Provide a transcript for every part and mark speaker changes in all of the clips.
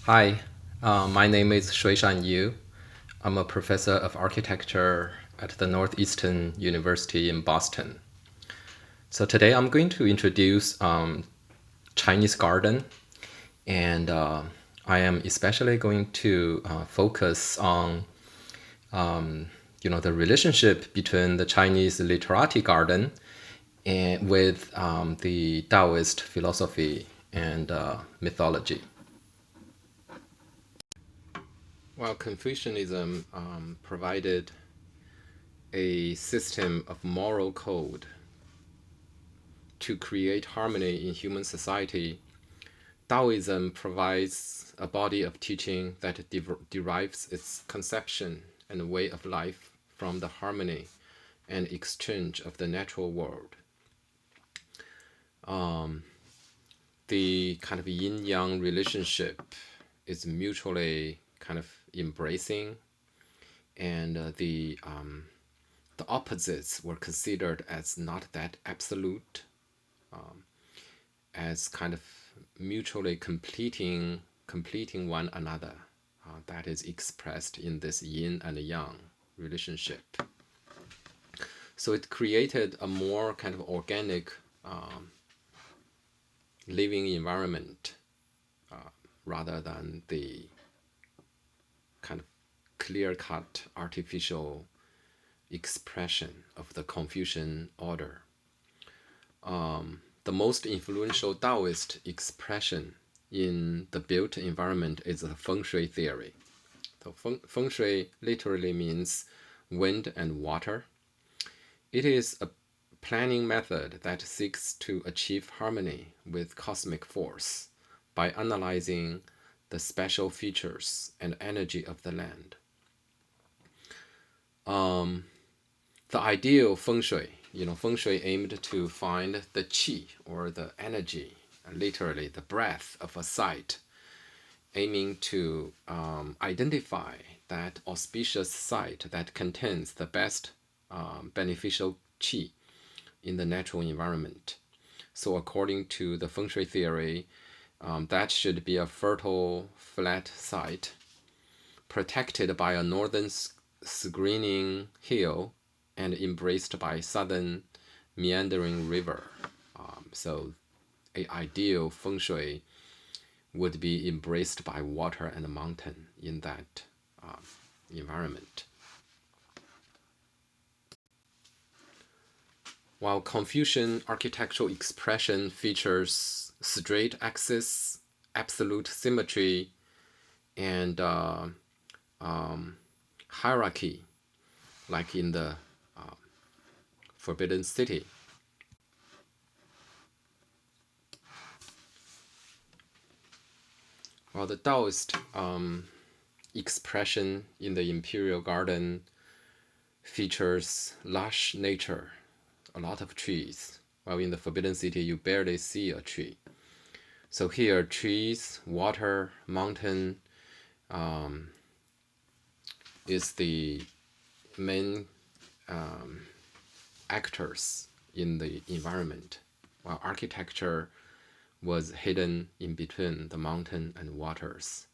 Speaker 1: Hi, my name is Shuishan Yu. I'm a professor of architecture at the Northeastern University in Boston. So today I'm going to introduce Chinese garden, and I am especially going to focus on the relationship between the Chinese literati garden and with the Taoist philosophy and mythology. While Confucianism provided a system of moral code to create harmony in human society, Taoism provides a body of teaching that derives its conception and way of life from the harmony and exchange of the natural world. The kind of yin-yang relationship is mutually kind of embracing, and the opposites were considered as not that absolute, as kind of mutually completing one another. That is expressed in this yin and yang relationship. So it created a more kind of organic living environment rather than the kind of clear-cut artificial expression of the Confucian order. The most influential Taoist expression in the built environment is the feng shui theory. So feng shui literally means wind and water. It is a planning method that seeks to achieve harmony with cosmic force by analyzing the special features and energy of the land. The ideal feng shui, feng shui aimed to find the qi, or the energy, literally the breath of a site, aiming to identify that auspicious site that contains the best beneficial qi in the natural environment. So according to the feng shui theory, that should be a fertile, flat site protected by a northern screening hill and embraced by southern meandering river. So an ideal feng shui would be embraced by water and a mountain in that environment. While Confucian architectural expression features straight axis, absolute symmetry, and hierarchy, like in the Forbidden City, while the Taoist expression in the Imperial Garden features lush nature, a lot of trees, while in the Forbidden City you barely see a tree. So here, trees, water, mountain is the main actors in the environment, while architecture was hidden in between the mountain and waters.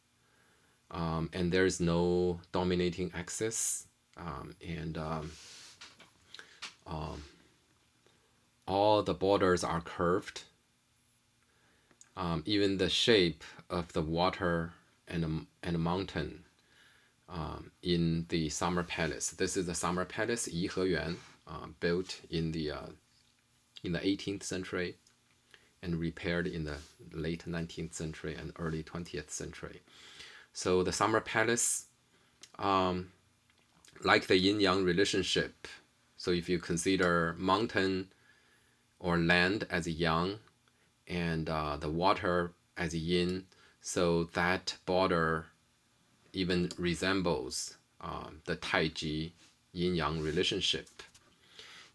Speaker 1: And there is no dominating axis, and all the borders are curved. Even the shape of the water and mountain in the summer palace. This is the summer palace, Yiheyuan, built in the 18th century and repaired in the late 19th century and early 20th century. So the summer palace, like the yin-yang relationship, so if you consider mountain or land as yang and the water as yin, so that border even resembles the Taiji yin-yang relationship.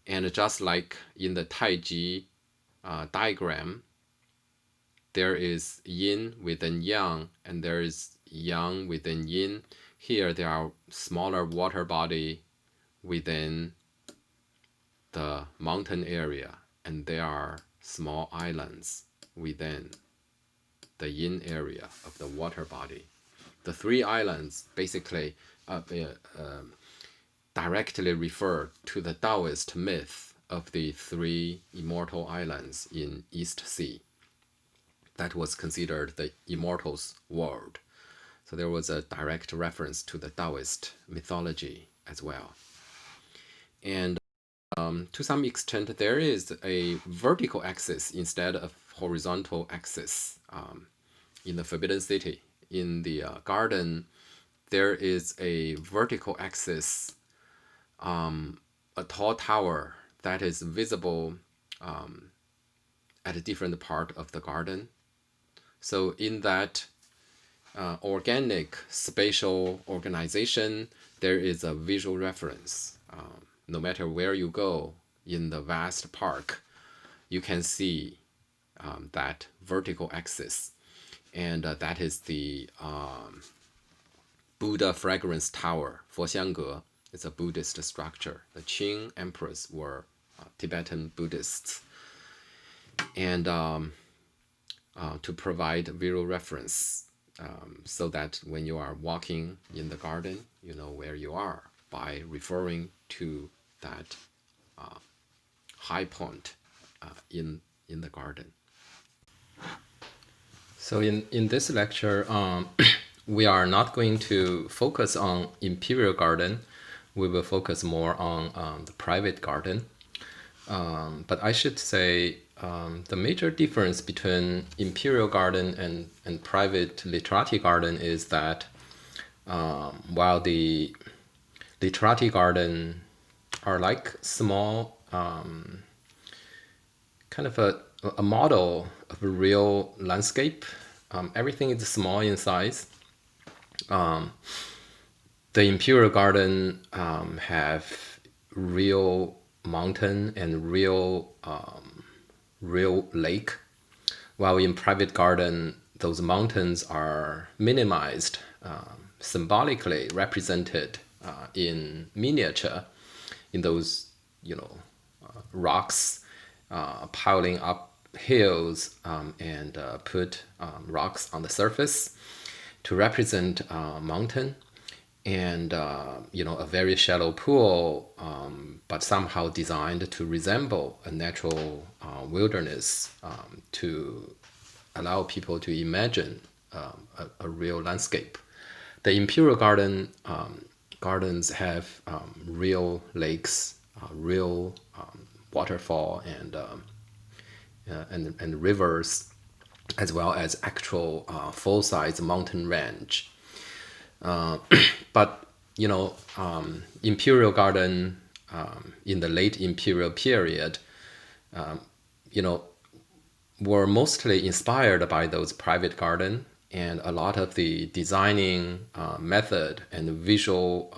Speaker 1: And just like in the Taiji diagram, there is yin within yang, and there is yang within yin. Here there are smaller water body within the mountain area, and there are small islands within the yin area of the water body. The three islands basically directly refer to the Taoist myth of the three immortal islands in East Sea. That was considered the immortals' world. So there was a direct reference to the Taoist mythology as well. And to some extent, there is a vertical axis instead of horizontal axis in the Forbidden City. In the garden, there is a vertical axis, a tall tower that is visible at a different part of the garden. So in that organic spatial organization, there is a visual reference. No matter where you go in the vast park, you can see that vertical axis. And that is the Buddha Fragrance Tower, Foxiangge. It's a Buddhist structure. The Qing emperors were Tibetan Buddhists. And to provide visual reference so that when you are walking in the garden, you know where you are by referring to that high point in the garden. So in this lecture, we are not going to focus on Imperial Garden. We will focus more on the private garden. But I should say the major difference between Imperial Garden and private Literati Garden is that while the Literati Garden are like small, kind of a model of a real landscape. Everything is small in size. The Imperial Garden have real mountain and real lake, while in private garden, those mountains are minimized, symbolically represented in miniature, in those rocks piling up hills and put rocks on the surface to represent mountain, and a very shallow pool, but somehow designed to resemble a natural wilderness, to allow people to imagine a real landscape. The Imperial Gardens have real lakes, real waterfall and rivers, as well as actual full-size mountain range. But Imperial Garden in the late Imperial period, were mostly inspired by those private garden, and a lot of the designing method and visual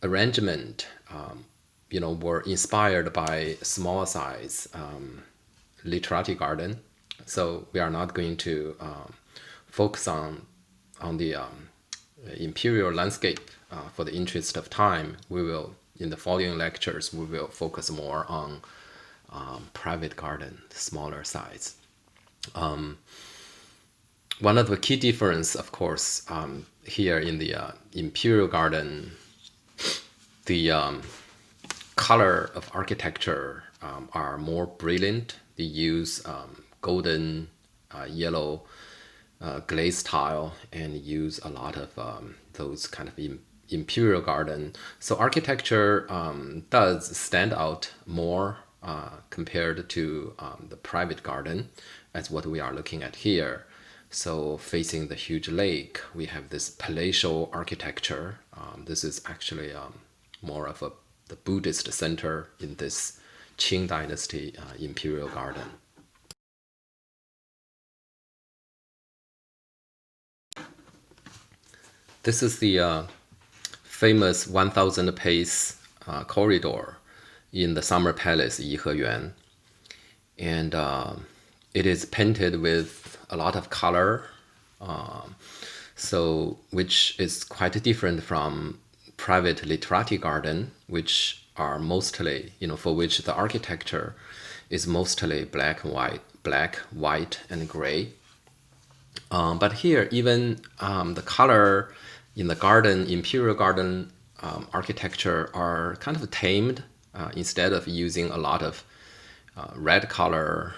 Speaker 1: arrangement were inspired by small size Literati Garden. So we are not going to focus on the imperial landscape for the interest of time. We will, in the following lectures, we will focus more on private garden, smaller size. One of the key difference, of course, here in the Imperial Garden, the color of architecture are more brilliant. They use golden, yellow glaze tile, and use a lot of those kind of Imperial Garden. So architecture does stand out more compared to the private garden, as what we are looking at here. So facing the huge lake, we have this palatial architecture. This is actually more of the Buddhist center in this Qing Dynasty Imperial Garden. This is the famous 1,000 pace corridor in the Summer Palace, Yiheyuan. And it is painted with a lot of color, which is quite different from private Literati Garden, which are mostly, for which the architecture is mostly black and white, black, white, and gray. But here, even the color in the garden, imperial garden architecture are kind of tamed instead of using a lot of red color,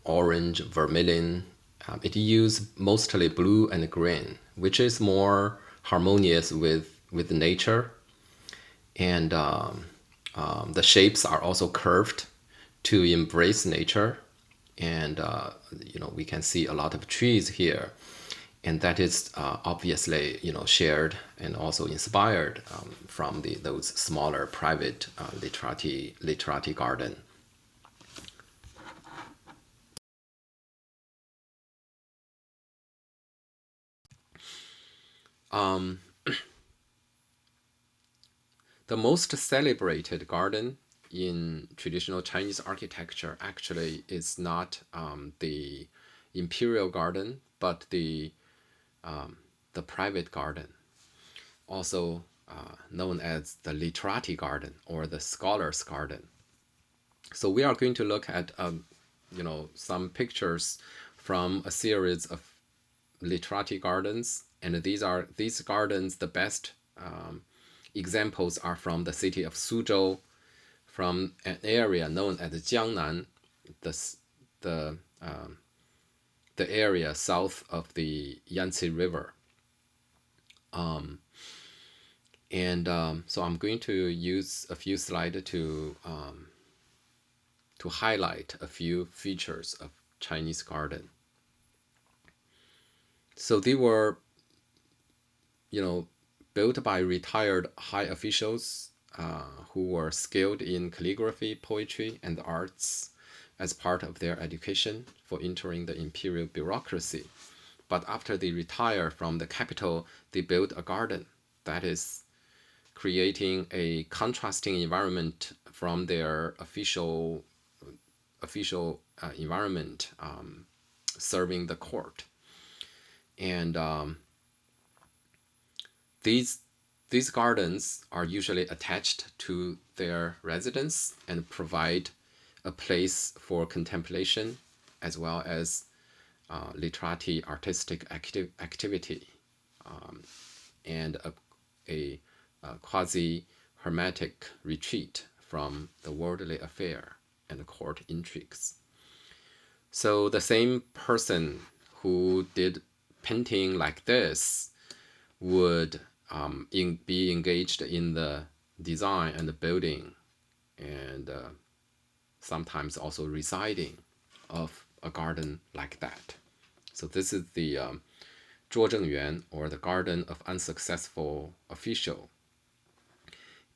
Speaker 1: orange, vermilion. It used mostly blue and green, which is more harmonious with nature. And the shapes are also curved to embrace nature. And we can see a lot of trees here, and that is obviously shared and also inspired from those smaller private literati garden. The most celebrated garden in traditional Chinese architecture actually is not the imperial garden, but the private garden, also known as the Literati Garden or the Scholars Garden. So we are going to look at some pictures from a series of Literati gardens, and these gardens. The best examples are from the city of Suzhou, from an area known as Jiangnan, the area south of the Yangtze River. So I'm going to use a few slides to highlight a few features of Chinese garden. So they were, built by retired high officials who were skilled in calligraphy, poetry, and the arts as part of their education for entering the imperial bureaucracy. But after they retire from the capital, they built a garden that is creating a contrasting environment from their official environment, serving the court. And these gardens are usually attached to their residence and provide a place for contemplation as well as literati artistic activity, and a quasi-hermetic retreat from the worldly affair and court intrigues. So the same person who did painting like this would be engaged in the design and the building, and sometimes also residing of a garden like that. So this is the Zhuo Zhengyuan, or the Garden of Unsuccessful Official.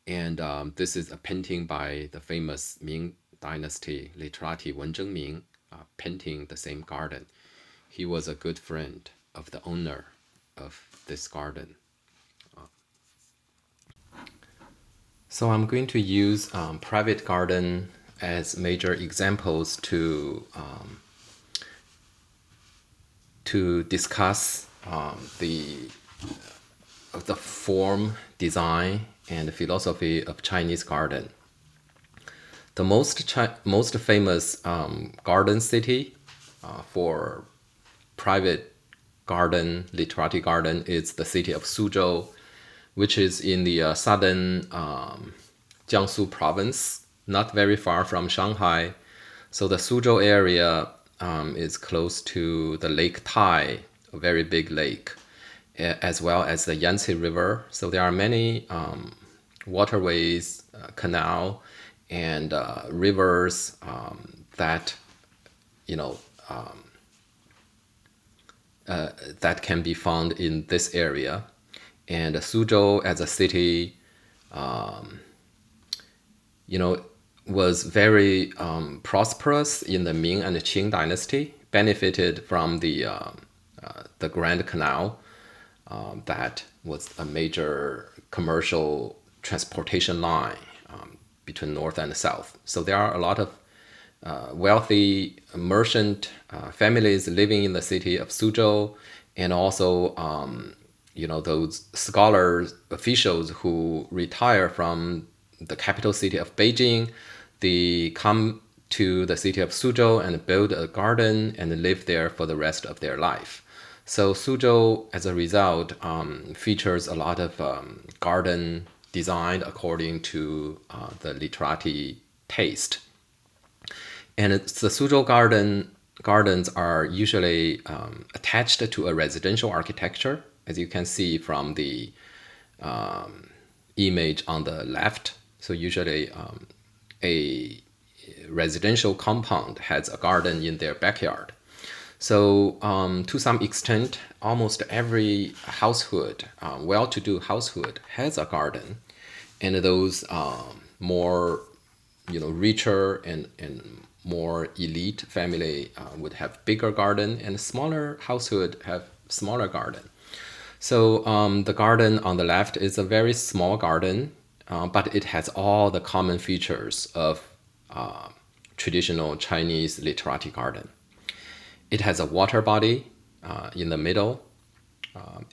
Speaker 1: And this is a painting by the famous Ming Dynasty literati Wen Zhengming, painting the same garden. He was a good friend of the owner of this garden. So I'm going to use private garden as major examples to discuss the form, design, and philosophy of Chinese garden. The most famous garden city for private garden, literati garden, is the city of Suzhou, which is in the southern Jiangsu province, not very far from Shanghai. So the Suzhou area is close to the Lake Tai, a very big lake, as well as the Yangtze River. So there are many waterways, canal, and rivers that that can be found in this area. And Suzhou as a city, was very prosperous in the Ming and Qing dynasty, benefited from the Grand Canal. That was a major commercial transportation line between north and south. So there are a lot of wealthy merchant families living in the city of Suzhou, and also those scholars, officials who retire from the capital city of Beijing. They come to the city of Suzhou and build a garden and live there for the rest of their life. So Suzhou, as a result, features a lot of garden designed according to the literati taste. And the Suzhou gardens are usually attached to a residential architecture, as you can see from the image on the left. So usually a residential compound has a garden in their backyard. So to some extent, almost every household, well-to-do household, has a garden, and those more, richer and more elite family would have bigger garden, and smaller household have smaller garden. So the garden on the left is a very small garden, but it has all the common features of traditional Chinese literati garden. It has a water body in the middle,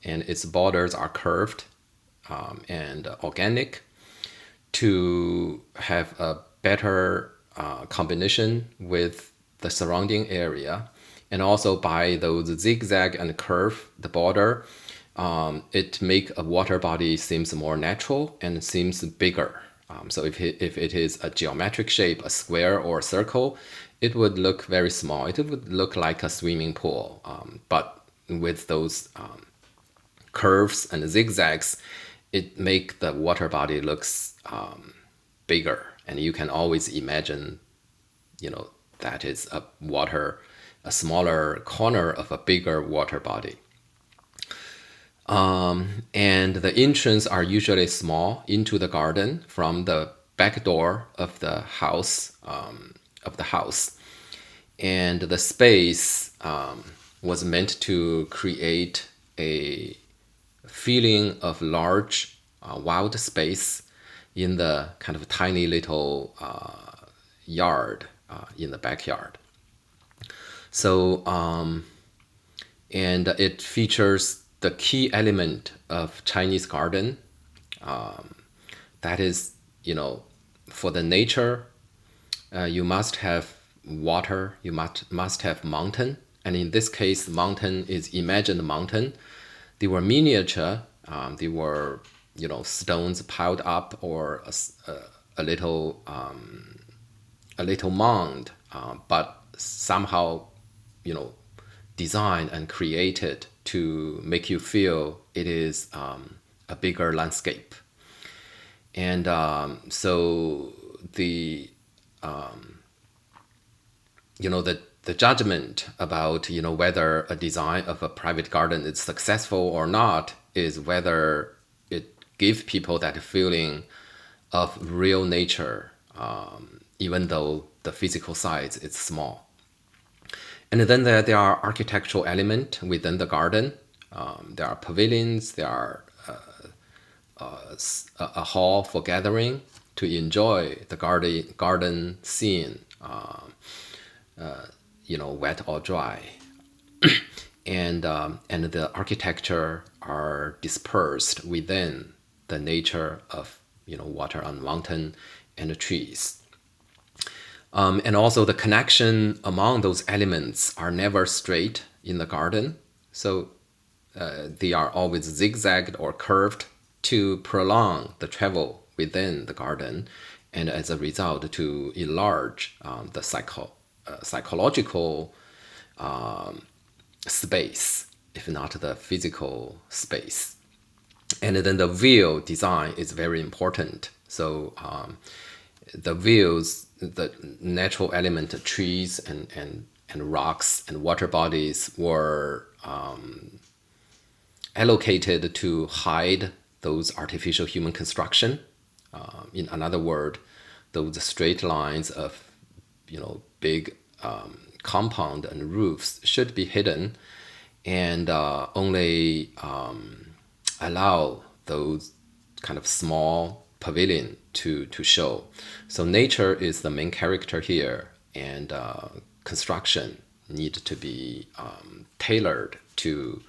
Speaker 1: and its borders are curved and organic to have a better combination with the surrounding area. And also by those zigzag and curve, the border, it make a water body seems more natural and seems bigger. So if it is a geometric shape, a square or a circle, it would look very small. It would look like a swimming pool. But with those curves and zigzags, it make the water body looks bigger. And you can always imagine, that is a smaller corner of a bigger water body. And the entrance are usually small into the garden from the back door of the house. And the space was meant to create a feeling of large wild space in the kind of tiny little yard in the backyard. So and it features the key element of Chinese garden, that is, for the nature, you must have water, you must have mountain. And in this case, mountain is imagined mountain. They were miniature, they were, stones piled up, or a little mound, but somehow, designed and created to make you feel it is a bigger landscape. And so the the judgment about whether a design of a private garden is successful or not is whether it gives people that feeling of real nature, even though the physical size is small. And then there are architectural elements within the garden. There are pavilions, there are a hall for gathering to enjoy the garden scene, wet or dry. And the architecture are dispersed within the nature of water on mountain and the trees. And also the connection among those elements are never straight in the garden. So they are always zigzagged or curved to prolong the travel within the garden, and as a result to enlarge the psychological space, if not the physical space. And then the view design is very important. So the views, the natural element, trees and rocks and water bodies were allocated to hide those artificial human construction. In another word, those straight lines of big compound and roofs should be hidden, and only allow those kind of small pavilion to show. So nature is the main character here, and construction need to be tailored to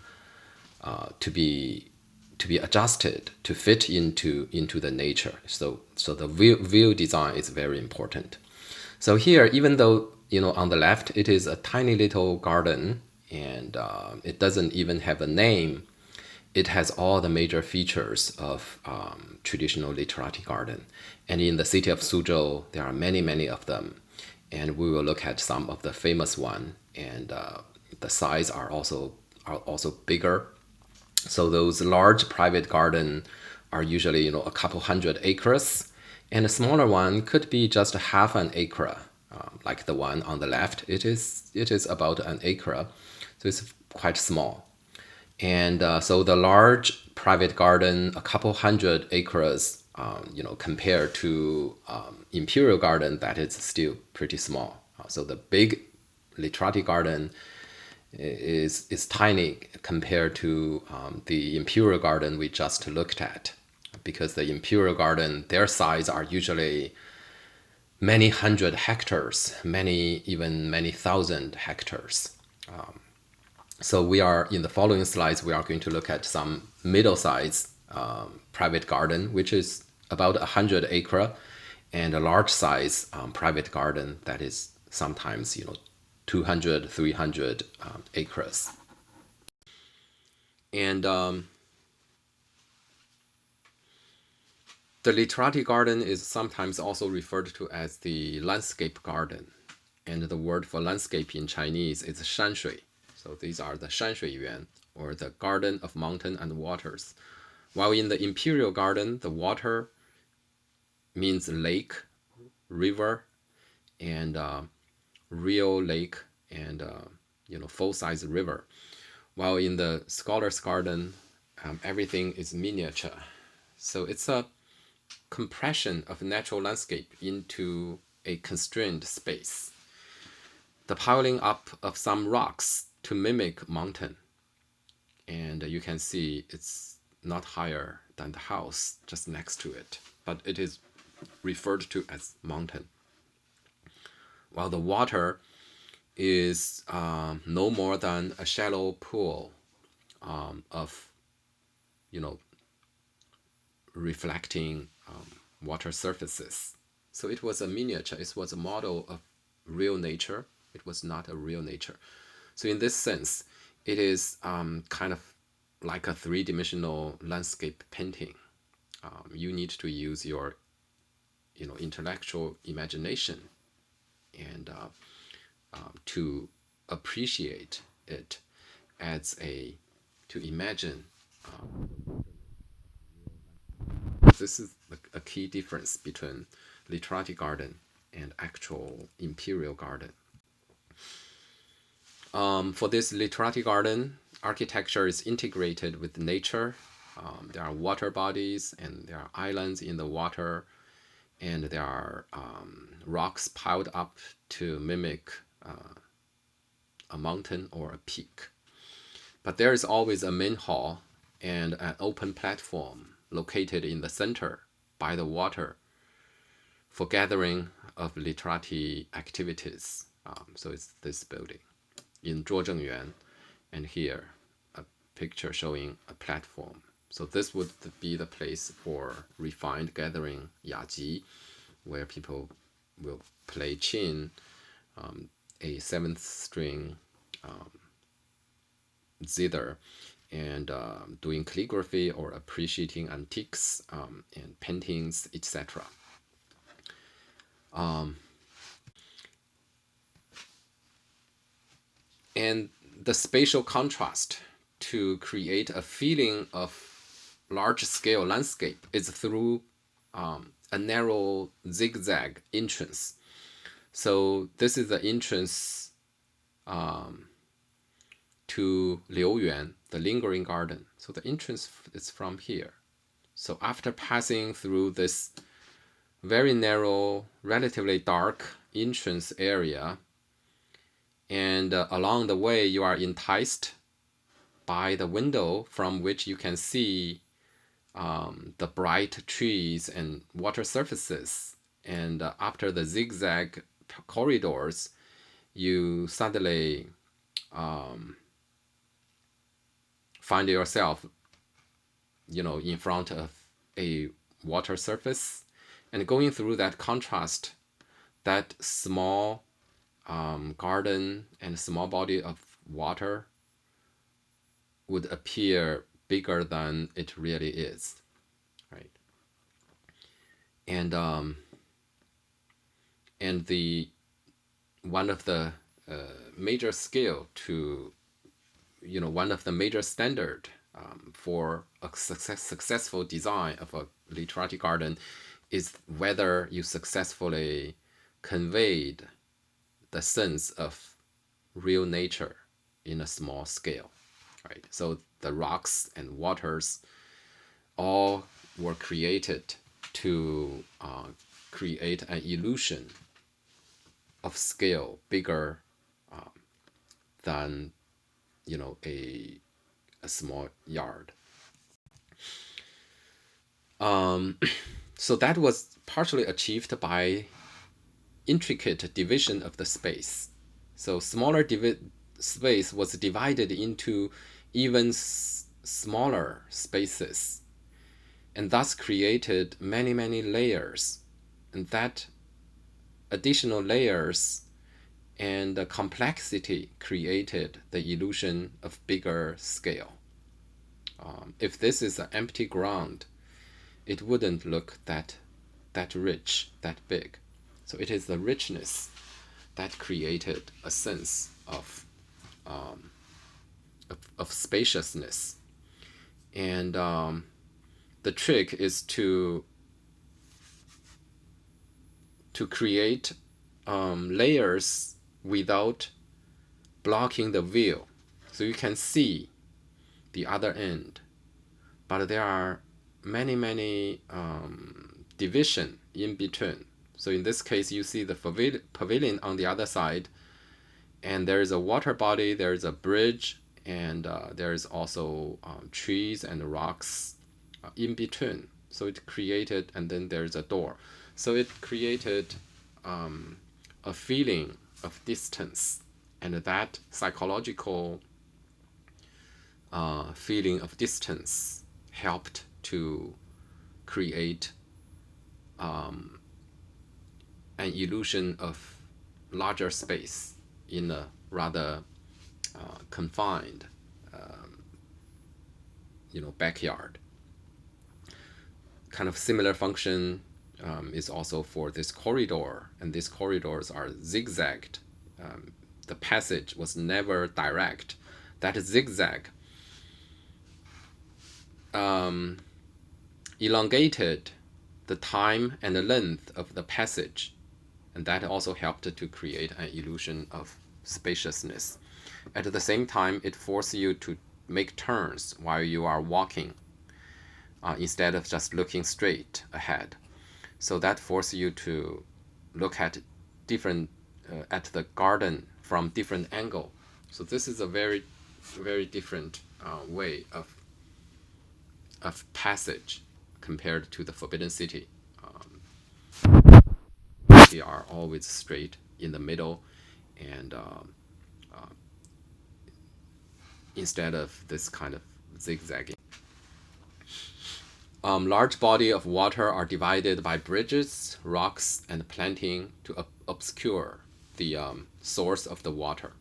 Speaker 1: be adjusted to fit into the nature. So the view design is very important. So here, even though, on the left, it is a tiny little garden and it doesn't even have a name, it has all the major features of traditional Literati Garden. And in the city of Suzhou, there are many, many of them. And we will look at some of the famous one. And the size are also bigger. So those large private garden are usually, a couple hundred acres. And a smaller one could be just half an acre, like the one on the left. It is about an acre, so it's quite small. And so the large private garden, a couple hundred acres, compared to imperial garden, that is still pretty small. So the big Literati garden is tiny compared to the imperial garden we just looked at, because the imperial garden, their size are usually many hundred hectares, even many thousand hectares. So we are, in the following slides, we are going to look at some middle-sized private garden, which is about 100 acre, and a large size private garden that is sometimes 200, 300 acres. And the Literati Garden is sometimes also referred to as the landscape garden. And the word for landscape in Chinese is shanshui. So these are the shanshui yuan, or the garden of mountain and waters. While in the imperial garden, the water means lake, river, and real lake, and full-size river. While in the scholar's garden, everything is miniature. So it's a compression of natural landscape into a constrained space. The piling up of some rocks to mimic mountain. And you can see it's not higher than the house just next to it, but it is referred to as mountain. While the water is no more than a shallow pool of reflecting water surfaces. So it was a miniature. It was a model of real nature. It was not a real nature. So in this sense, it is kind of like a three-dimensional landscape painting. You need to use your intellectual imagination and to appreciate it to imagine. This is a key difference between Literati Garden and actual imperial garden. For this Literati Garden, architecture is integrated with nature. There are water bodies and there are islands in the water, and there are rocks piled up to mimic a mountain or a peak. But there is always a main hall and an open platform located in the center by the water for gathering of literati activities. So it's this building in Zhuozhengyuan, and here a picture showing a platform. So this would be the place for refined gathering yaji, where people will play qin, a seventh string zither, and doing calligraphy or appreciating antiques and paintings, etc. And the spatial contrast to create a feeling of large-scale landscape is through a narrow zigzag entrance. So this is the entrance to Liuyuan, the lingering garden. So the entrance is from here. So after passing through this very narrow, relatively dark entrance area, and along the way you are enticed by the window from which you can see the bright trees and water surfaces. And after the zigzag corridors, you suddenly find yourself, in front of a water surface. And going through that contrast, that small garden and small body of water would appear bigger than it really is, right? And the one of the major skill to, one of the major standard for a successful design of a literati garden is whether you successfully conveyed the sense of real nature in a small scale, right? So the rocks and waters all were created to create an illusion of scale bigger than a small yard. So that was partially achieved by intricate division of the space. So smaller space was divided into even smaller spaces, and thus created many, many layers. And that additional layers and the complexity created the illusion of bigger scale. If this is an empty ground, it wouldn't look that rich, that big. So it is the richness that created a sense of spaciousness. And the trick is to create layers without blocking the view, so you can see the other end, but there are many division in between. So in this case, you see the pavilion on the other side, and there is a water body, there is a bridge, and there is also trees and rocks in between. So it created, and then there's a door. So it created a feeling of distance, and that psychological feeling of distance helped to create an illusion of larger space in a rather confined backyard. Kind of similar function is also for this corridor, and these corridors are zigzagged. The passage was never direct. That zigzag elongated the time and the length of the passage, and that also helped to create an illusion of spaciousness. At the same time, it forces you to make turns while you are walking instead of just looking straight ahead. So that forces you to look at at the garden from different angle. So this is a very, very different way of passage compared to the Forbidden City. We are always straight in the middle, and instead of this kind of zigzagging. Large body of water are divided by bridges, rocks, and planting to obscure the source of the water.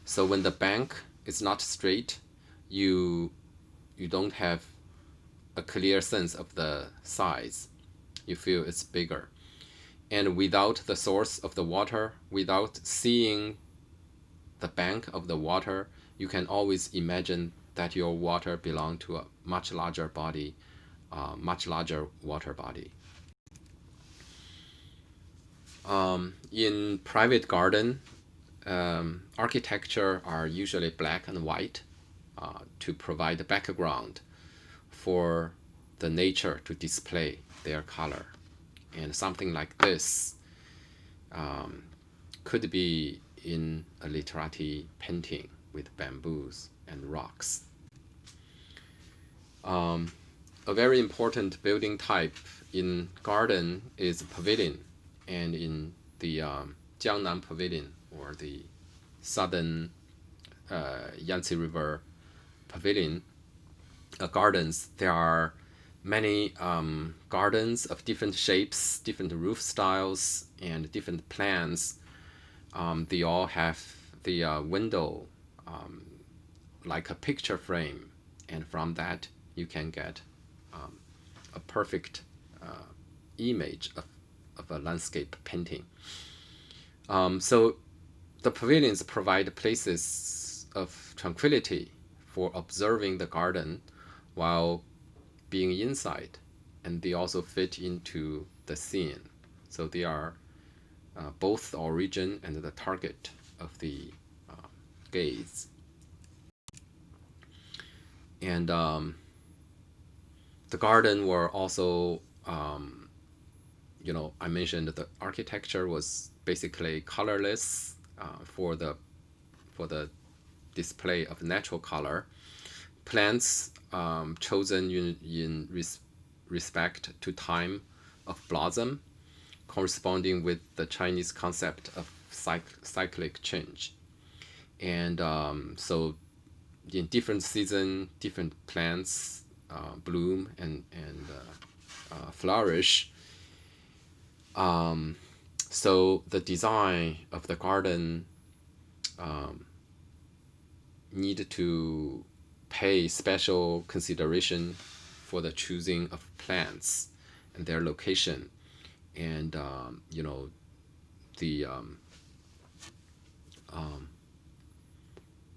Speaker 1: So when the bank is not straight, you don't have a clear sense of the size. You feel it's bigger. And without the source of the water, without seeing the bank of the water, you can always imagine that your water belongs to a much larger body, much larger water body. In private garden, architecture are usually black and white to provide a background for the nature to display their color. And something like this could be in a literati painting with bamboos and rocks. A very important building type in garden is pavilion, and in the Jiangnan Pavilion, or the southern Yangtze River Pavilion gardens, there are many gardens of different shapes, different roof styles, and different plans. They all have the window like a picture frame, and from that you can get a perfect image of a landscape painting. So the pavilions provide places of tranquility for observing the garden while being inside, and they also fit into the scene. So they are both the origin and the target of the gaze. And the garden were also, I mentioned the architecture was basically colorless for the display of natural color. Plants chosen in respect to time of blossom, corresponding with the Chinese concept of cyclic change. And so in different season, different plants bloom and flourish. So the design of the garden need to pay special consideration for the choosing of plants and their location, and the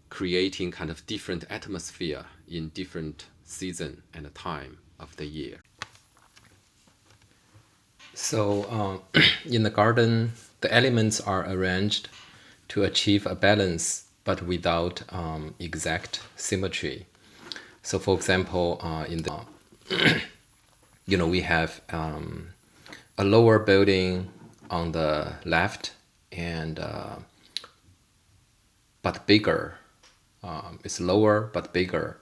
Speaker 1: creating kind of different atmosphere in different season and time of the year. So in the garden, the elements are arranged to achieve a balance, but without exact symmetry. So for example, in the we have a lower building on the left, and but bigger. It's lower but bigger.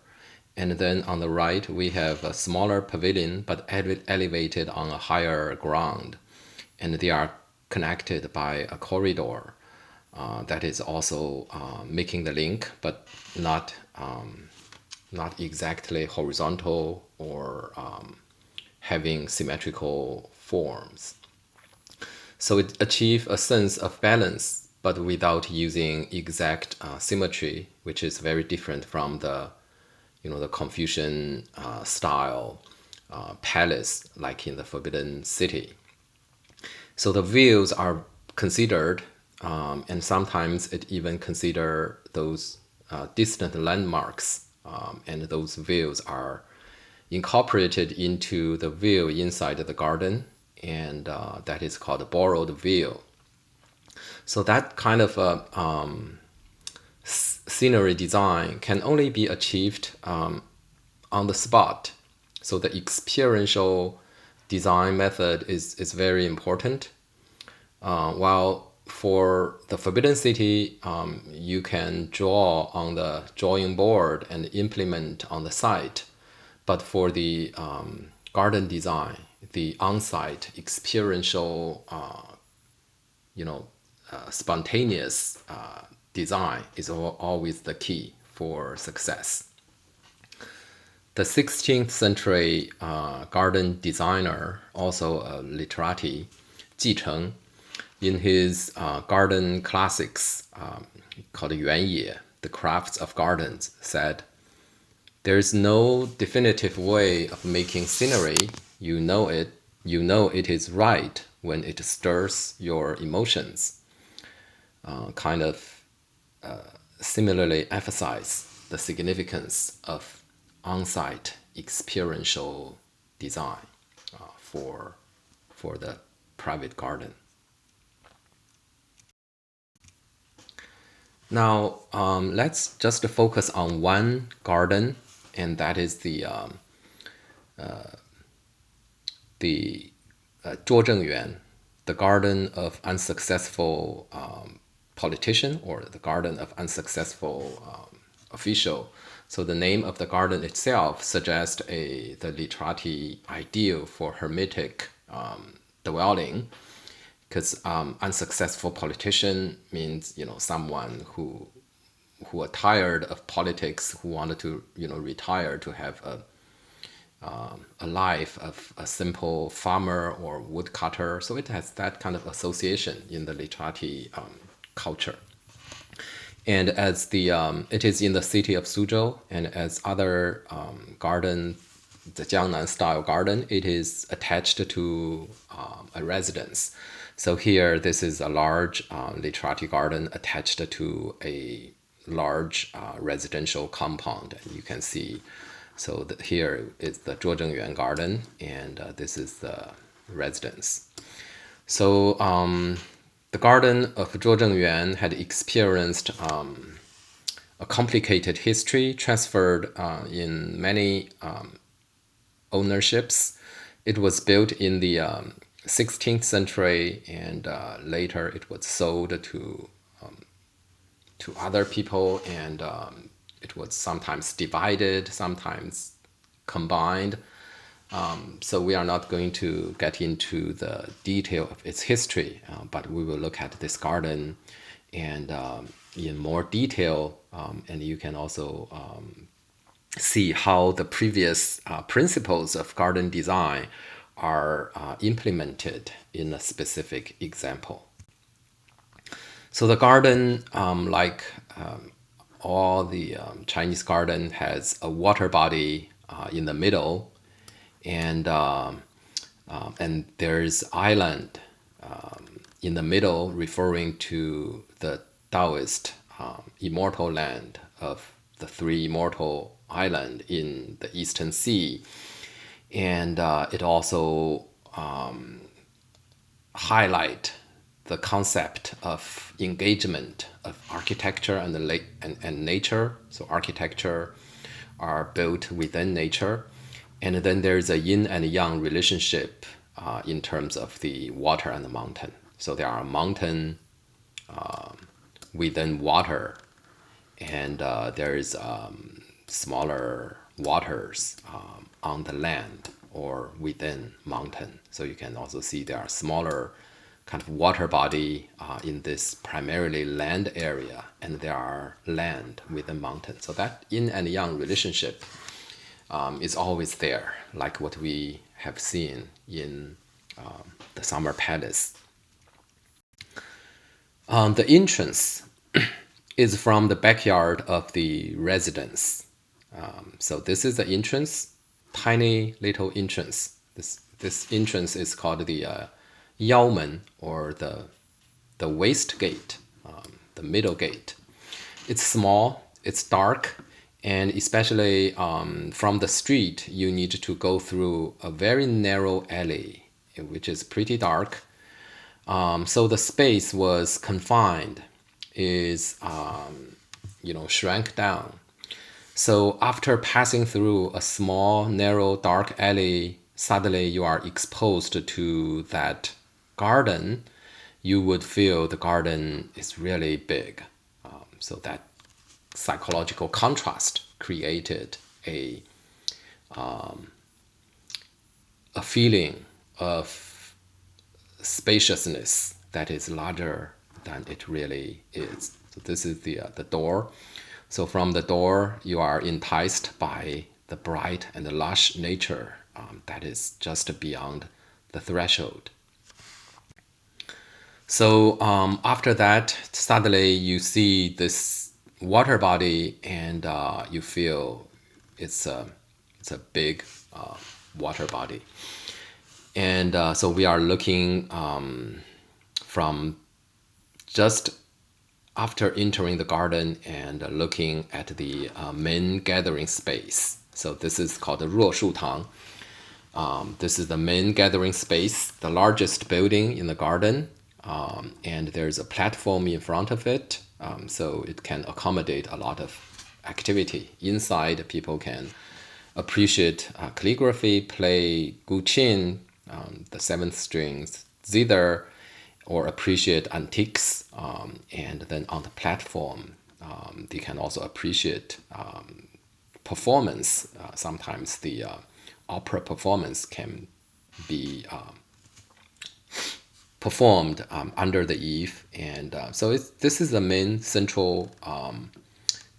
Speaker 1: And then on the right, we have a smaller pavilion but elevated on a higher ground. And they are connected by a corridor that is also making the link, but not exactly horizontal or having symmetrical forms. So it achieves a sense of balance, but without using exact symmetry, which is very different from the Confucian style palace, like in the Forbidden City. So the views are considered, and sometimes it even consider those distant landmarks, and those views are incorporated into the view inside the garden, and that is called a borrowed view. So that kind of scenery design can only be achieved on the spot. So the experiential design method is very important. While for the Forbidden City, you can draw on the drawing board and implement on the site. But for the garden design, the on-site experiential, spontaneous design is always the key for success. The 16th century garden designer, also a literati, Jicheng, in his garden classics called Yuanye, The Crafts of Gardens, said, "There is no definitive way of making scenery. You know it is right when it stirs your emotions." Kind of similarly emphasize the significance of on-site experiential design for the private garden. Now let's just focus on one garden, and that is the Zhuo Zhengyuan, the garden of unsuccessful politician, or the garden of unsuccessful official. So the name of the garden itself suggests the literati ideal for hermetic dwelling, because unsuccessful politician means someone who are tired of politics, who wanted to retire to have a life of a simple farmer or woodcutter. So it has that kind of association in the Literati culture. And as it is in the city of Suzhou, and as other garden, the Jiangnan style garden, it is attached to a residence. So here, this is a large Literati garden attached to a large residential compound. And you can see, so here is the Zhuozhengyuan garden, and this is the residence. So the garden of Zhuozhengyuan had experienced a complicated history, transferred in many ownerships. It was built in the 16th century, and later it was sold to other people, and it was sometimes divided, sometimes combined. So we are not going to get into the detail of its history, but we will look at this garden and in more detail, and you can also see how the previous principles of garden design are implemented in a specific example. So the garden, like all the Chinese garden, has a water body in the middle, and there's island in the middle, referring to the Taoist immortal land of the three immortal island in the Eastern Sea. And it also highlight the concept of engagement of architecture and nature. So architecture are built within nature. And then there's a yin and yang relationship in terms of the water and the mountain. So there are mountain within water, and there is smaller waters on the land or within mountain. So you can also see there are smaller kind of water body in this primarily land area, and there are land within mountain. So that yin and yang relationship is always there, like what we have seen in the Summer Palace. The entrance is from the backyard of the residence. So this is the entrance, tiny little entrance. This entrance is called the Yaomen, or the waist gate, the middle gate. It's small, it's dark, and especially from the street, you need to go through a very narrow alley, which is pretty dark. So the space was confined, is shrank down. So after passing through a small, narrow, dark alley, suddenly you are exposed to that garden. You would feel the garden is really big. So that psychological contrast created a feeling of spaciousness that is larger than it really is. So this is the door. So from the door, you are enticed by the bright and the lush nature that is just beyond the threshold. So after that, suddenly you see this water body, and you feel it's a big water body. And so we are looking from just after entering the garden and looking at the main gathering space. So this is called the Ruoshu Tang. This is the main gathering space, the largest building in the garden. And there's a platform in front of it, so it can accommodate a lot of activity. Inside, people can appreciate calligraphy, play guqin, the seventh strings zither, or appreciate antiques. And then on the platform, they can also appreciate performance. Sometimes the opera performance can be performed under the eave. And so this is the main central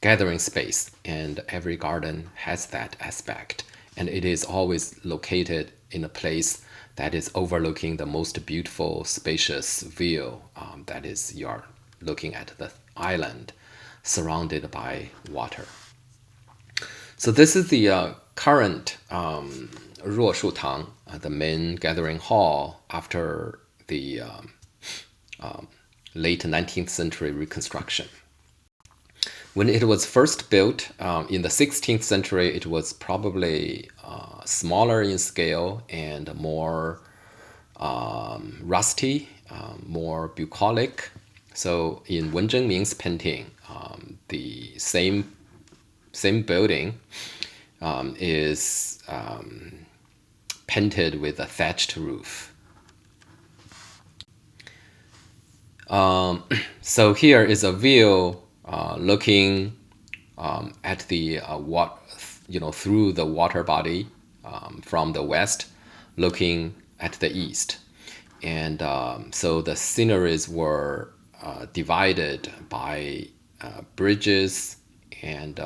Speaker 1: gathering space, and every garden has that aspect. and it is always located in a place that is overlooking the most beautiful, spacious view. That is, you are looking at the island surrounded by water. So this is the current Ruoshu Tang, the main gathering hall after the late 19th century reconstruction. When it was first built in the 16th century, it was probably smaller in scale and more rusty, more bucolic. So in Wen Zhengming's painting, the same building is painted with a thatched roof. So here is a view looking at the through the water body from the west, looking at the east, and so the sceneries were divided by bridges, and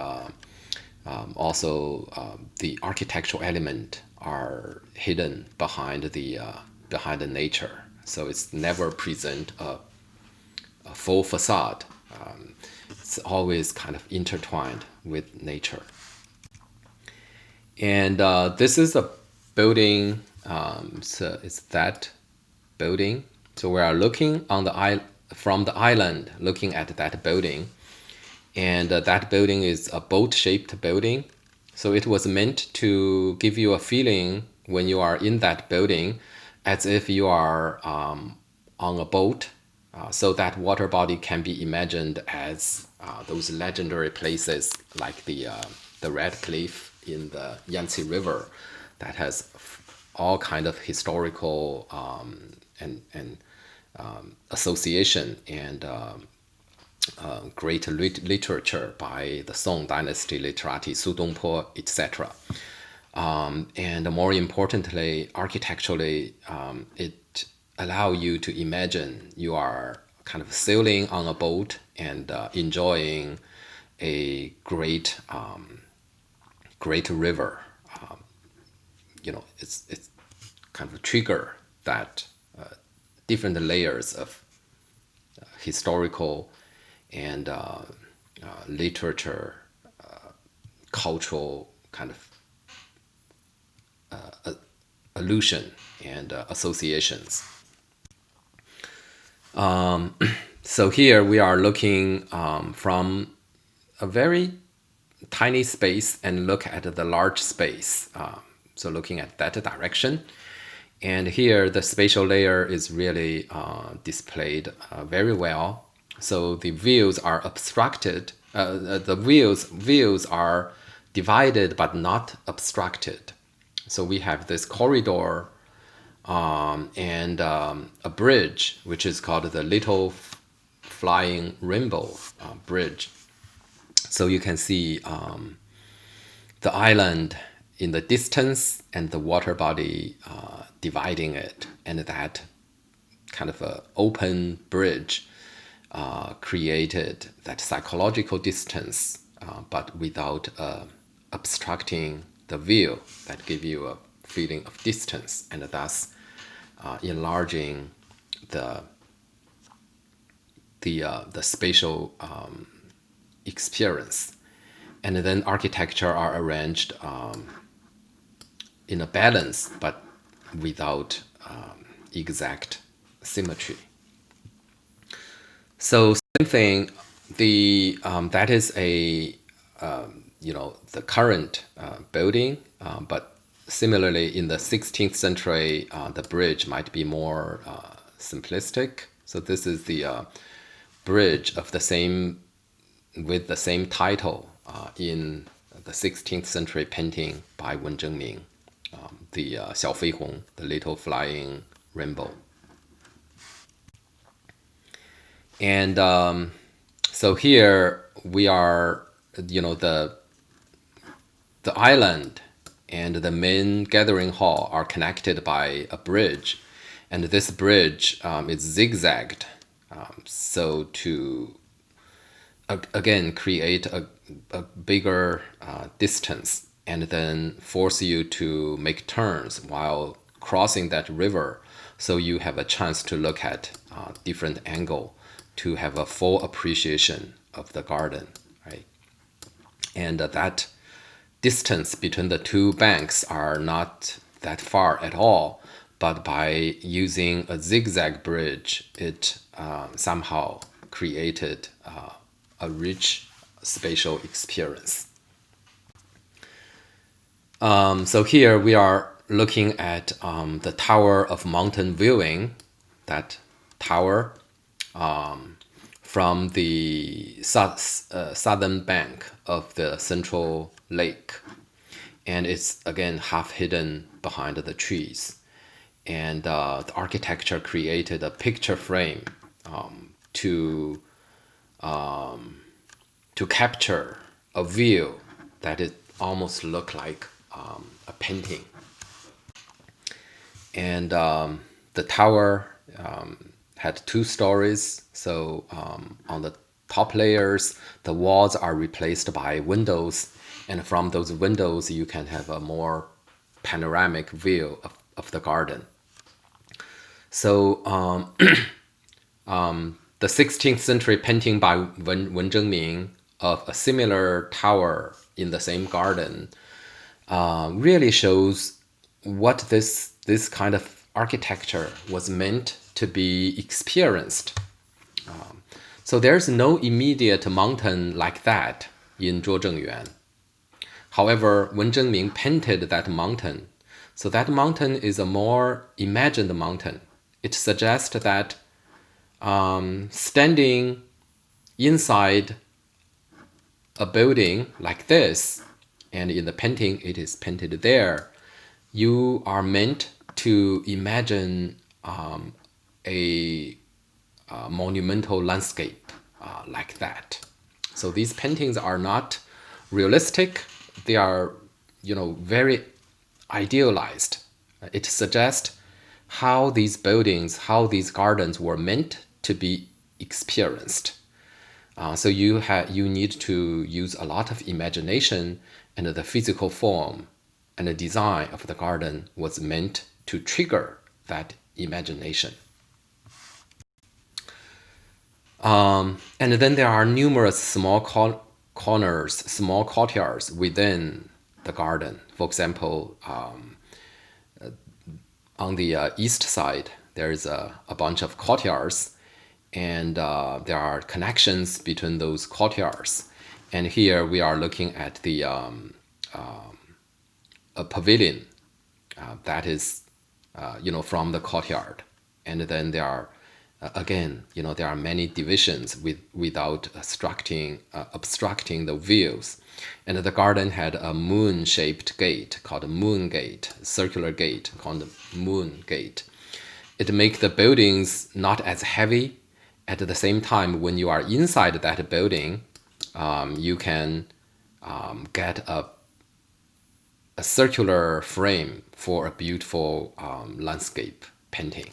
Speaker 1: also the architectural element are hidden behind the nature. So it's never present a full facade. It's always kind of intertwined with nature. And this is a building. So it's that building. So we are looking on from the island, looking at that building, and that building is a boat-shaped building. So it was meant to give you a feeling when you are in that building, as if you are on a boat. So that water body can be imagined as those legendary places like the Red Cliff in the Yangtze River, that has all kind of historical and association and great literature by the Song Dynasty literati Su Dongpo, etc. And more importantly, architecturally, it allow you to imagine you are kind of sailing on a boat and enjoying a great river. It's kind of trigger that different layers of historical and literature, cultural kind of allusion and associations. So here we are looking from a very tiny space and look at the large space. So looking at that direction. And here the spatial layer is really displayed very well. So the views are obstructed. The views are divided but not obstructed. So we have this corridor and a bridge, which is called the Little Flying Rainbow Bridge. So you can see the island in the distance and the water body dividing it, and that kind of a open bridge created that psychological distance, but without obstructing the view, that give you a feeling of distance, and thus enlarging the spatial experience. And then architecture are arranged in a balance, but without exact symmetry. So same thing, that is a the current building, but similarly in the 16th century, the bridge might be more simplistic. So this is the bridge of with the same title in the 16th century painting by Wen Zhengming, the Xiao Fei Hong, the Little Flying Rainbow. And so here we are, the island and the main gathering hall are connected by a bridge, and this bridge is zigzagged, so to again create a bigger distance and then force you to make turns while crossing that river, so you have a chance to look at different angle to have a full appreciation of the garden, right? And that distance between the two banks are not that far at all, but by using a zigzag bridge, it somehow created a rich spatial experience. So here we are looking at the Tower of Mountain Viewing, that tower from the southern bank of the central lake. And it's again half hidden behind the trees. And the architecture created a picture frame to capture a view that it almost looked like a painting. And the tower had 2 stories. So on the top layers, the walls are replaced by windows. And from those windows, you can have a more panoramic view of the garden. So the 16th century painting by Wen Zhengming of a similar tower in the same garden really shows what this kind of architecture was meant to be experienced. So there's no immediate mountain like that in Zhuozhengyuan. However, Wen Zhengming painted that mountain. So that mountain is a more imagined mountain. It suggests that standing inside a building like this, and in the painting it is painted there, you are meant to imagine a monumental landscape like that. So these paintings are not realistic. They are, very idealized. It suggests how these buildings, how these gardens were meant to be experienced. So you need to use a lot of imagination, and the physical form and the design of the garden was meant to trigger that imagination. And then there are numerous small corners, small courtyards within the garden. For example, on the east side, there is a bunch of courtyards, and there are connections between those courtyards. And here we are looking at the a pavilion that is, from the courtyard. And then there are, again, there are many divisions without obstructing the views. And the garden had a moon-shaped gate called a moon gate, circular gate called moon gate. It makes the buildings not as heavy. At the same time, when you are inside that building, you can get a circular frame for a beautiful landscape painting.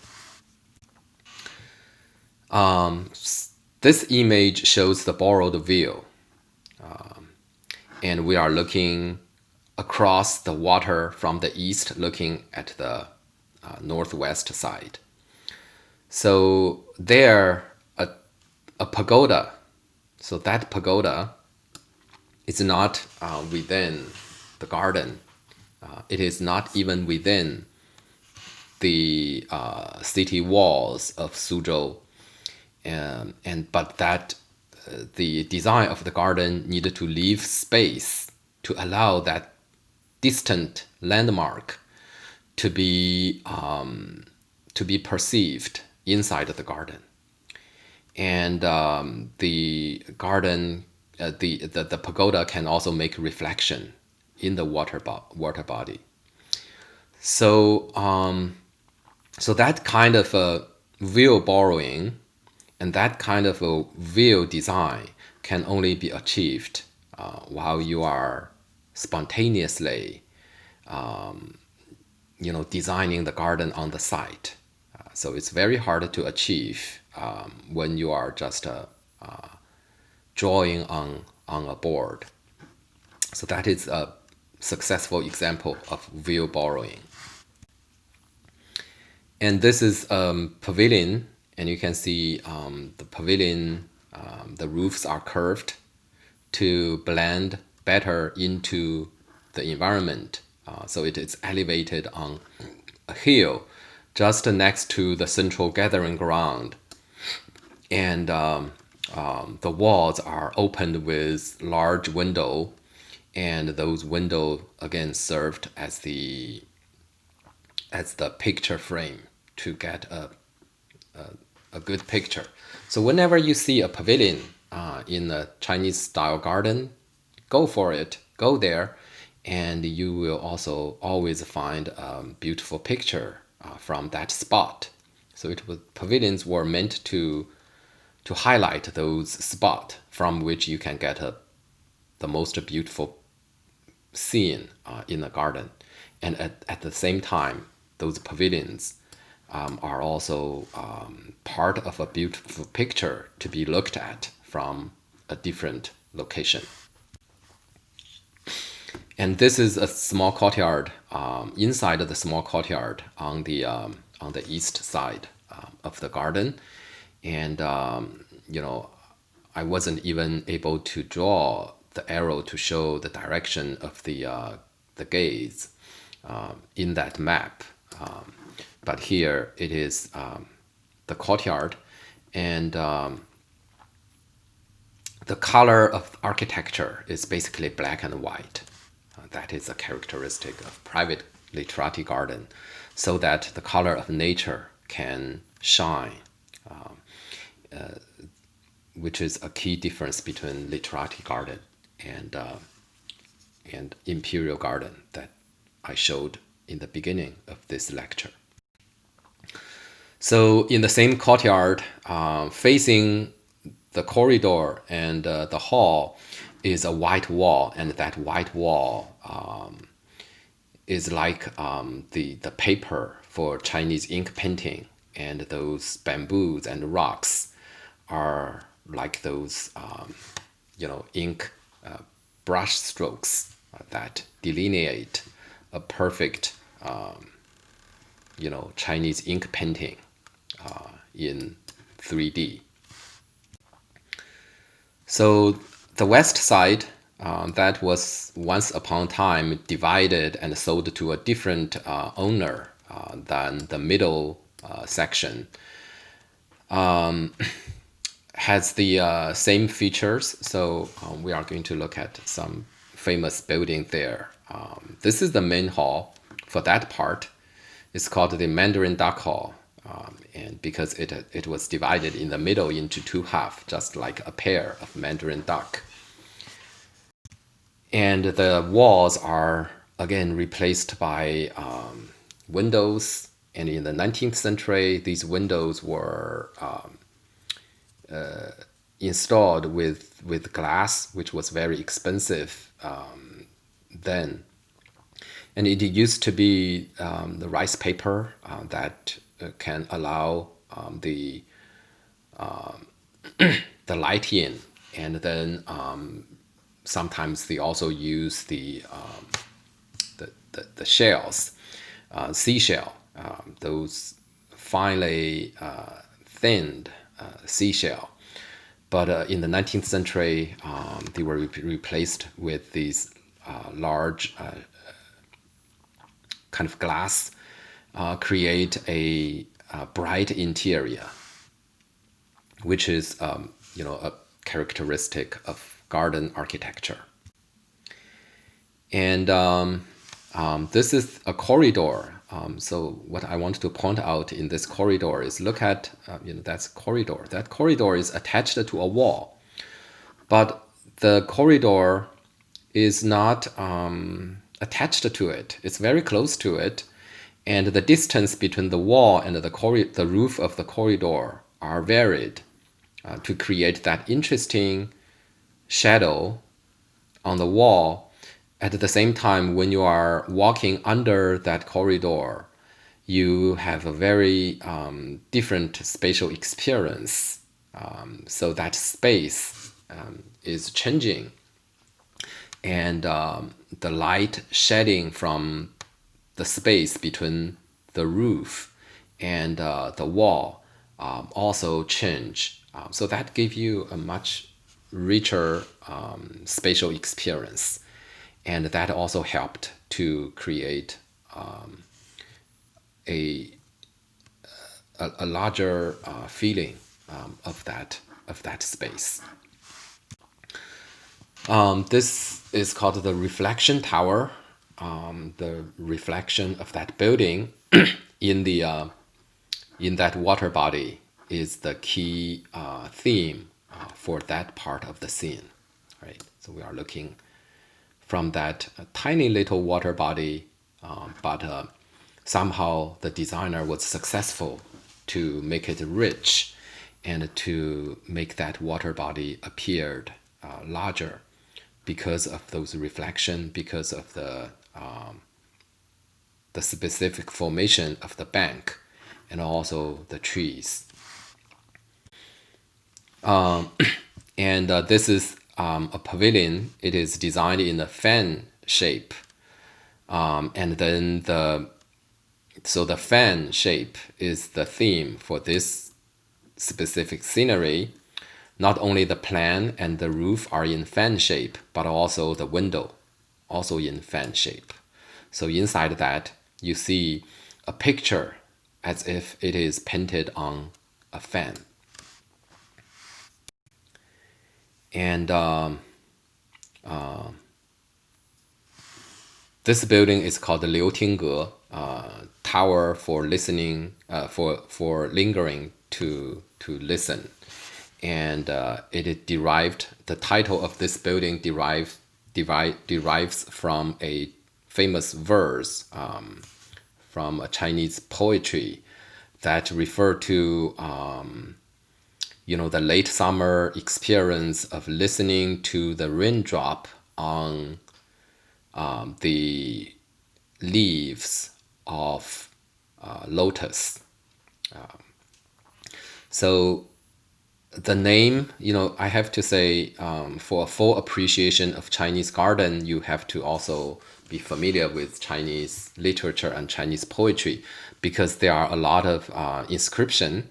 Speaker 1: This image shows the borrowed view. And we are looking across the water from the east, looking at the northwest side. So there, a pagoda. So that pagoda is not within the garden. It is not even within the city walls of Suzhou. But that the design of the garden needed to leave space to allow that distant landmark to be perceived inside the garden. And the garden, the pagoda can also make reflection in the water body. So so that kind of view borrowing and that kind of a view design can only be achieved while you are spontaneously designing the garden on the site. So it's very hard to achieve when you are just drawing on a board. So that is successful example of view borrowing. And this is pavilion, and you can see the pavilion, the roofs are curved to blend better into the environment. So it is elevated on a hill just next to the central gathering ground. And the walls are opened with large window, and those windows again served as the picture frame to get a good picture. So whenever you see a pavilion in a Chinese style garden, go for it, go there, and you will also always find a beautiful picture from that spot. So pavilions were meant to highlight those spots from which you can get the most beautiful scene in a garden. And at the same time, those pavilions are also part of a beautiful picture to be looked at from a different location. And this is a small courtyard. Inside the small courtyard on the east side of the garden, and I wasn't even able to draw the arrow to show the direction of the gaze in that map. But here it is the courtyard, and the color of architecture is basically black and white. That is a characteristic of private literati garden, so that the color of nature can shine, which is a key difference between literati garden and imperial garden that I showed in the beginning of this lecture. So in the same courtyard, facing the corridor and the hall is a white wall, and that white wall is like the paper for Chinese ink painting, and those bamboos and rocks are like those ink brush strokes that delineate a perfect Chinese ink painting in 3D. So the west side, that was once upon a time divided and sold to a different owner than the middle section, has the same features. So we are going to look at some famous building there. This is the main hall for that part. It's called the Mandarin Duck Hall, and because it was divided in the middle into two halves, just like a pair of Mandarin duck. And the walls are again replaced by windows. And in the 19th century, these windows were installed with glass, which was very expensive then. And it used to be the rice paper that can allow the light in, and then sometimes they also use the shells, seashell, those finely thinned seashell. But in the 19th century, they were replaced with these large kind of glass, create a bright interior, which is a characteristic of garden architecture. And this is a corridor. So what I want to point out in this corridor is, look at that's corridor. That corridor is attached to a wall, but the corridor is not attached to it. It's very close to it, and the distance between the wall and the roof of the corridor are varied to create that interesting shadow on the wall. At the same time, when you are walking under that corridor, you have a very different spatial experience. So that space is changing. and the light shedding from the space between the roof and the wall also change. So that gave you a much richer spatial experience, and that also helped to create a larger feeling of that space. This is called the reflection tower. The reflection of that building in that water body is the key theme for that part of the scene, right? So we are looking from that tiny little water body, but somehow the designer was successful to make it rich and to make that water body appeared larger because of those reflection, because of the specific formation of the bank and also the trees. And this is a pavilion. It is designed in a fan shape, and then the fan shape is the theme for this specific scenery. Not only the plan and the roof are in fan shape, but also the window also in fan shape. So inside that, you see a picture as if it is painted on a fan. And this building is called the Liutingge, tower for listening, for lingering to listen. And it derived, the title of this building derives from a famous verse from a Chinese poetry that refer to the late summer experience of listening to the raindrop on the leaves of lotus. So the name, I have to say, for a full appreciation of Chinese garden, you have to also be familiar with Chinese literature and Chinese poetry, because there are a lot of inscription,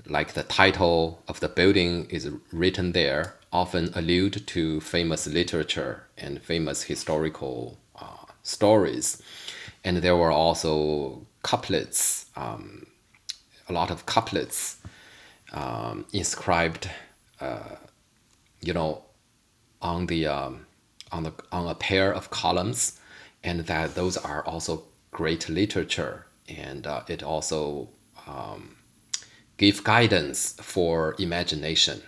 Speaker 1: like the title of the building is written there, often allude to famous literature and famous historical stories. And there were also couplets, a lot of couplets inscribed, on a pair of columns, and that those are also great literature, and it also give guidance for imagination,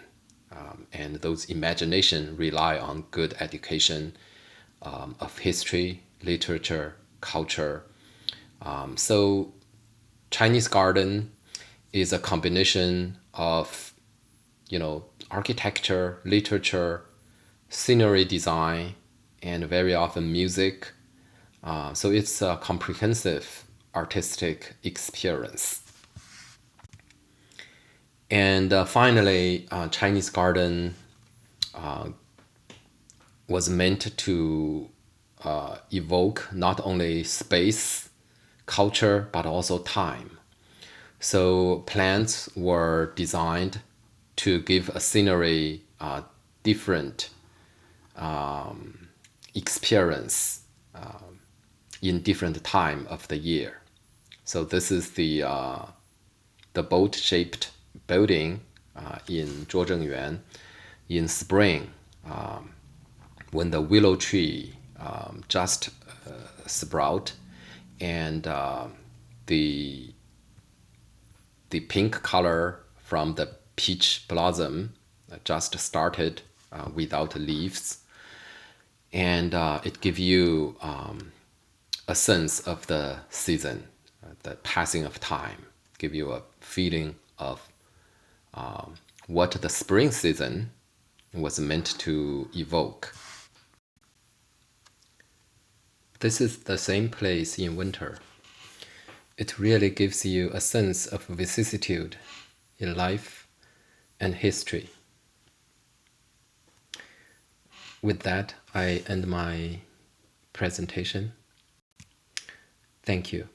Speaker 1: and those imagination rely on good education of history, literature, culture. So Chinese garden is a combination of architecture, literature, scenery design, and very often music. So it's a comprehensive artistic experience. And finally, Chinese garden was meant to evoke not only space, culture, but also time. So plants were designed to give a scenery different experience in different time of the year. So this is the boat-shaped building in Zhuozhengyuan in spring, when the willow tree just sprout, and the pink color from the peach blossom just started without leaves, and it gives you a sense of the season, the passing of time, give you a feeling of what the spring season was meant to evoke. This is the same place in winter. It really gives you a sense of vicissitude in life and history. with that, I end my presentation. Thank you.